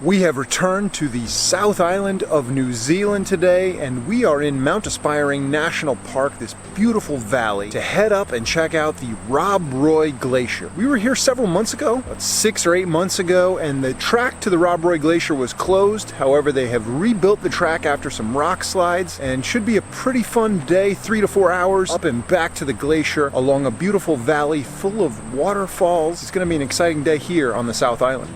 We have returned to the South Island of New Zealand today, and we are in Mount Aspiring National Park, this beautiful valley, to head up and check out the Rob Roy Glacier. We were here several months ago, about 6 or 8 months ago, and the track to the Rob Roy Glacier was closed. However, they have rebuilt the track after some rock slides, and should be a pretty fun day, 3 to 4 hours up and back to the glacier along a beautiful valley full of waterfalls. It's going to be an exciting day here on the South Island.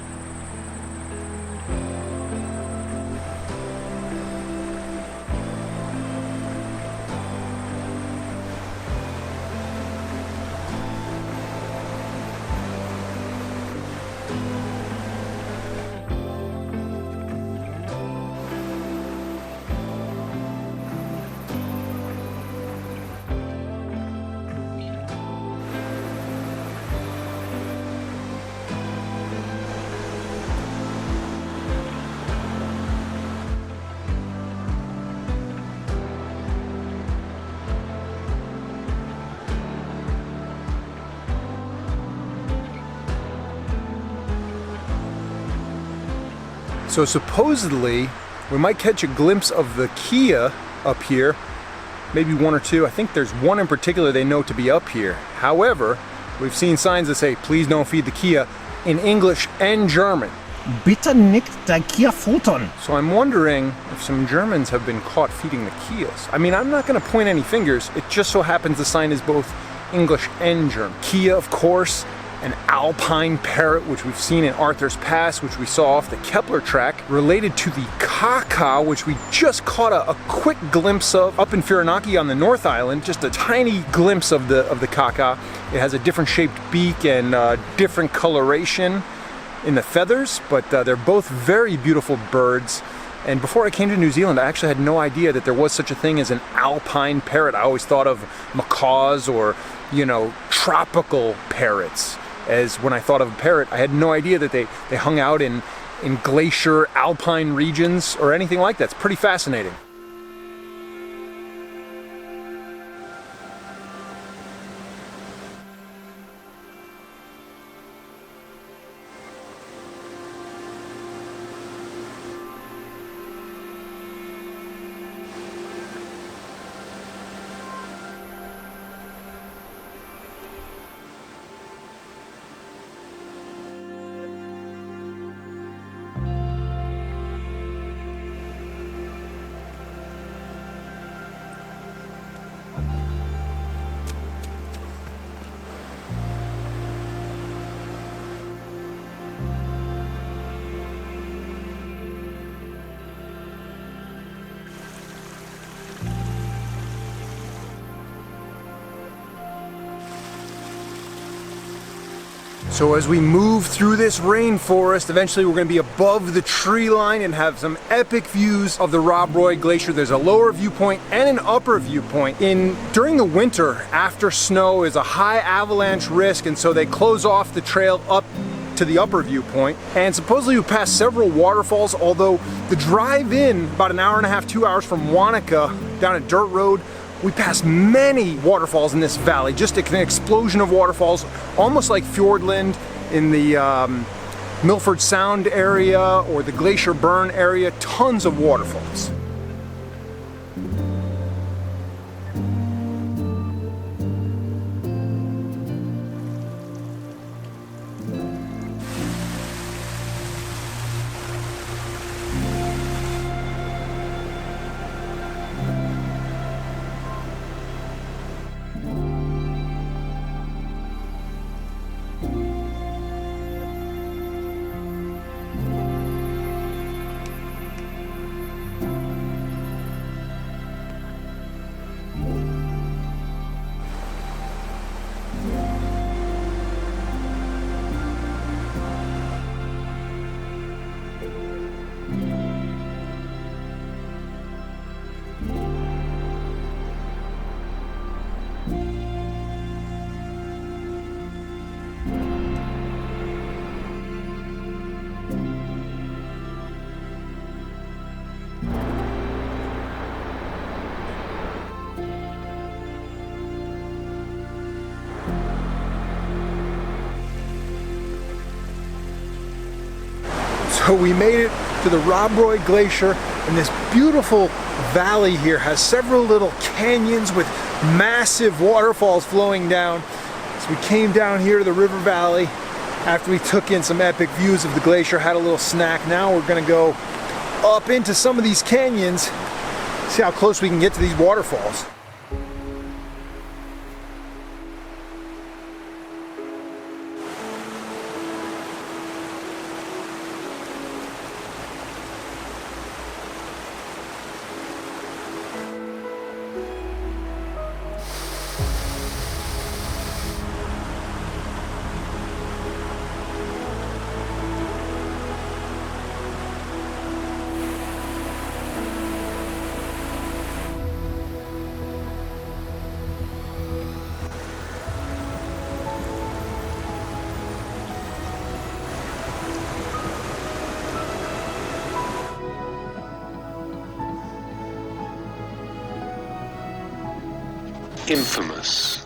So supposedly, we might catch a glimpse of the Kia up here, maybe one or two. I think there's one in particular they know to be up here. However, we've seen signs that say, please don't feed the Kia in English and German. Bitte nicht der Kia futtern. So I'm wondering if some Germans have been caught feeding the Kias. I mean, I'm not going to point any fingers. It just so happens the sign is both English and German. Kia, of course. An alpine parrot, which we've seen in Arthur's Pass, which we saw off the Kepler track, related to the kaka, which we just caught a quick glimpse of up in Whirinaki on the North Island, just a tiny glimpse of the kaka. It has a different shaped beak and different coloration in the feathers, but they're both very beautiful birds. And before I came to New Zealand, I actually had no idea that there was such a thing as an alpine parrot. I always thought of macaws or, you know, tropical parrots. As when I thought of a parrot, I had no idea that they hung out in glacier alpine regions or anything like that. It's pretty fascinating. So as we move through this rainforest, eventually we're going to be above the tree line and have some epic views of the Rob Roy Glacier. There's a lower viewpoint and an upper viewpoint. During the winter, after snow, is a high avalanche risk, and so they close off the trail up to the upper viewpoint. And supposedly we passed several waterfalls, although the drive in, about an hour and a half, 2 hours from Wanaka, down a dirt road, we passed many waterfalls in this valley, just an explosion of waterfalls, almost like Fjordland in the Milford Sound area or the Glacier Burn area, tons of waterfalls. So we made it to the Rob Roy Glacier, and this beautiful valley here has several little canyons with massive waterfalls flowing down. So we came down here to the river valley after we took in some epic views of the glacier, had a little snack. Now we're gonna go up into some of these canyons, see how close we can get to these waterfalls. Infamous.